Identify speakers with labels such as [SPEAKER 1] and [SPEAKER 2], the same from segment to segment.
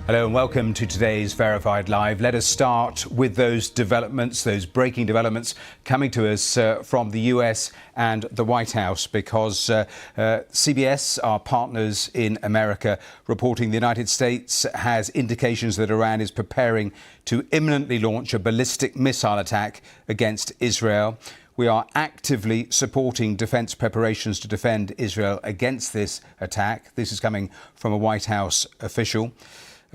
[SPEAKER 1] Hello and welcome to today's Verified Live. Let us start with those developments, those breaking developments coming to us from the US and the White House, because CBS, our partners in America, reporting the United States has indications that Iran is preparing to imminently launch a ballistic missile attack against Israel. We are actively supporting defence preparations to defend Israel against this attack. This is coming from a White House official.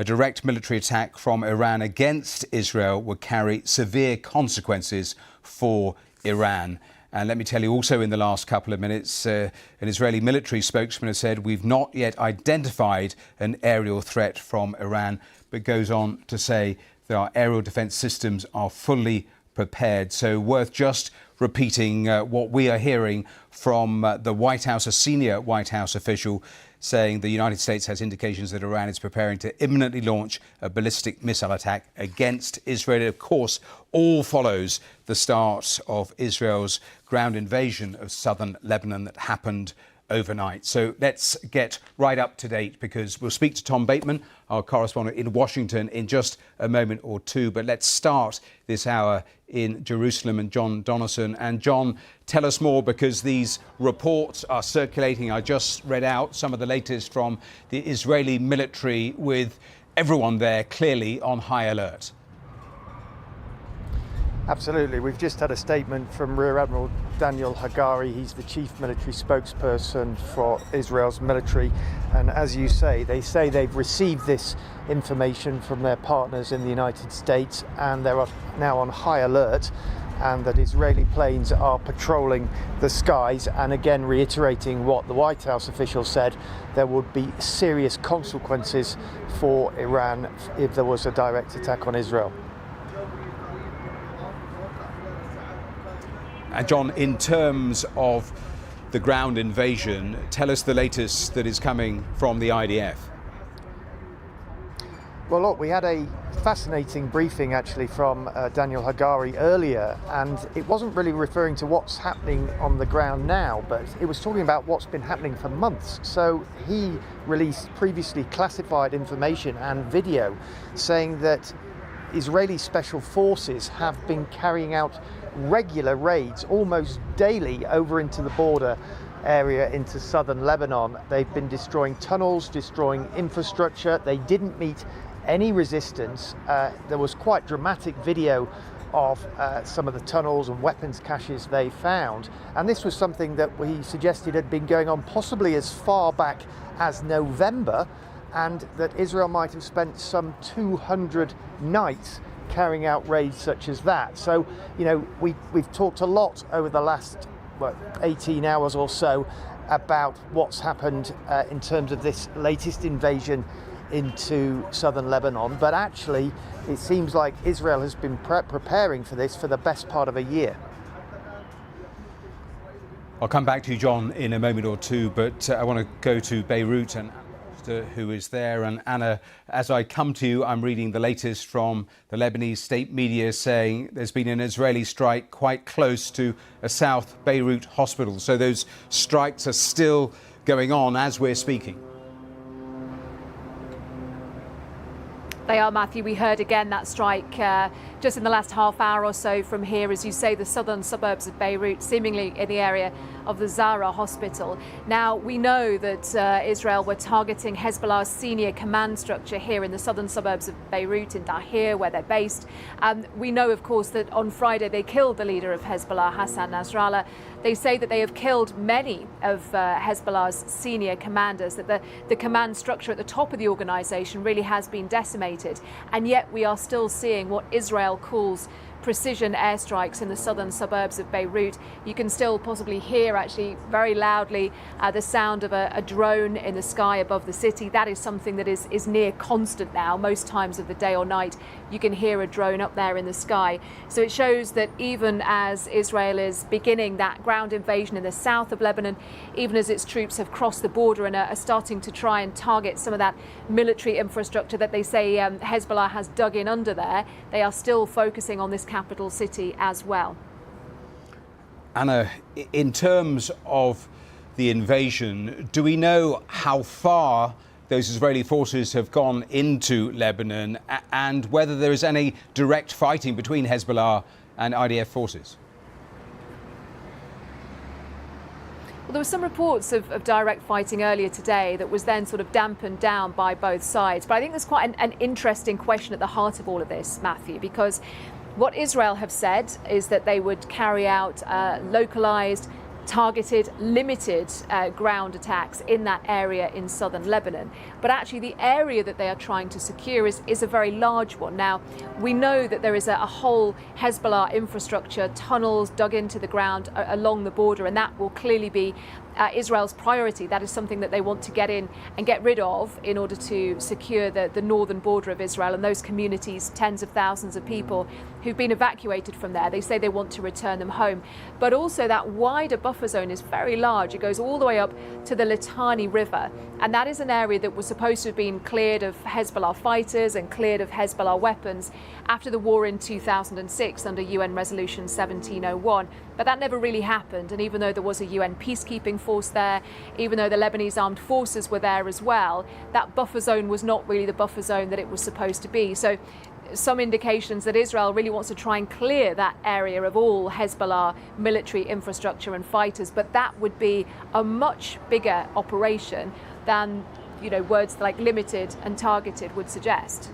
[SPEAKER 1] A direct military attack from Iran against Israel would carry severe consequences for Iran. And let me tell you also, in the last couple of minutes, an Israeli military spokesman has said we've not yet identified an aerial threat from Iran, but goes on to say that our aerial defence systems are fully prepared. So worth just repeating what we are hearing from the White House, a senior White House official, saying the United States has indications that Iran is preparing to imminently launch a ballistic missile attack against Israel. It, of course, all follows the start of Israel's ground invasion of southern Lebanon that happened overnight. So let's get right up to date, because we'll speak to Tom Bateman, our correspondent in Washington, in just a moment or two. But let's start this hour in Jerusalem and John Donaldson. And John, tell us more, because these reports are circulating. I just read out some of the latest from the Israeli military, with everyone there clearly on high alert.
[SPEAKER 2] Absolutely. We've just had a statement from Rear Admiral Daniel Hagari. He's the chief military spokesperson for Israel's military. And as you say they've received this information from their partners in the United States, and they're now on high alert, and that Israeli planes are patrolling the skies, and again reiterating what the White House official said, there would be serious consequences for Iran if there was a direct attack on Israel.
[SPEAKER 1] And John, in terms of the ground invasion, tell us the latest that is coming from the IDF.
[SPEAKER 2] Well, look, we had a fascinating briefing actually from Daniel Hagari earlier, and it wasn't really referring to what's happening on the ground now, but it was talking about what's been happening for months. So he released previously classified information and video saying that Israeli special forces have been carrying out regular raids almost daily over into the border area into southern Lebanon. They've been destroying tunnels, destroying infrastructure. They didn't meet any resistance. There was quite dramatic video of some of the tunnels and weapons caches they found. And this was something that we suggested had been going on possibly as far back as November, and that Israel might have spent some 200 nights carrying out raids such as that. So, you know, we've talked a lot over the last 18 hours or so about what's happened in terms of this latest invasion into southern Lebanon, but actually it seems like Israel has been preparing for this for the best part of a year.
[SPEAKER 1] I'll come back to you, John, in a moment or two, but I want to go to Beirut and who is there. And Anna, as I come to you, I'm reading the latest from the Lebanese state media saying there's been an Israeli strike quite close to a South Beirut hospital. So those strikes are still going on as we're speaking.
[SPEAKER 3] They are, Matthew. We heard again that strike just in the last half hour or so from here, as you say, the southern suburbs of Beirut, seemingly in the area of the Zara hospital. Now, we know that Israel were targeting Hezbollah's senior command structure here in the southern suburbs of Beirut, in Dahir, where they're based. We know, of course, that on Friday they killed the leader of Hezbollah, Hassan Nasrallah. They say that they have killed many of Hezbollah's senior commanders, that the command structure at the top of the organisation really has been decimated. And yet we are still seeing what Israel calls precision airstrikes in the southern suburbs of Beirut. You can still possibly hear actually very loudly the sound of a drone in the sky above the city. That is something that is near constant now. Most times of the day or night you can hear a drone up there in the sky. So it shows that even as Israel is beginning that ground invasion in the south of Lebanon, even as its troops have crossed the border and are starting to try and target some of that military infrastructure that they say Hezbollah has dug in under there, they are still focusing on this capital city as well.
[SPEAKER 1] Anna, in terms of the invasion, do we know how far those Israeli forces have gone into Lebanon and whether there is any direct fighting between Hezbollah and IDF forces?
[SPEAKER 3] Well, there were some reports of direct fighting earlier today that was then sort of dampened down by both sides. But I think there's quite an interesting question at the heart of all of this, Matthew, because what Israel have said is that they would carry out localised, targeted, limited ground attacks in that area in southern Lebanon. But actually the area that they are trying to secure is a very large one. Now, we know that there is a whole Hezbollah infrastructure, tunnels dug into the ground along the border, and that will clearly be Israel's priority. That is something that they want to get in and get rid of in order to secure the northern border of Israel and those communities, tens of thousands of people who've been evacuated from there. They say they want to return them home. But also that wider buffer zone is very large. It goes all the way up to the Litani River. And that is an area that was supposed to have been cleared of Hezbollah fighters and cleared of Hezbollah weapons after the war in 2006 under UN Resolution 1701. But that never really happened. And even though there was a UN peacekeeping force there, even though the Lebanese armed forces were there as well, that buffer zone was not really the buffer zone that it was supposed to be. So some indications that Israel really wants to try and clear that area of all Hezbollah military infrastructure and fighters, but that would be a much bigger operation than, words like limited and targeted would suggest.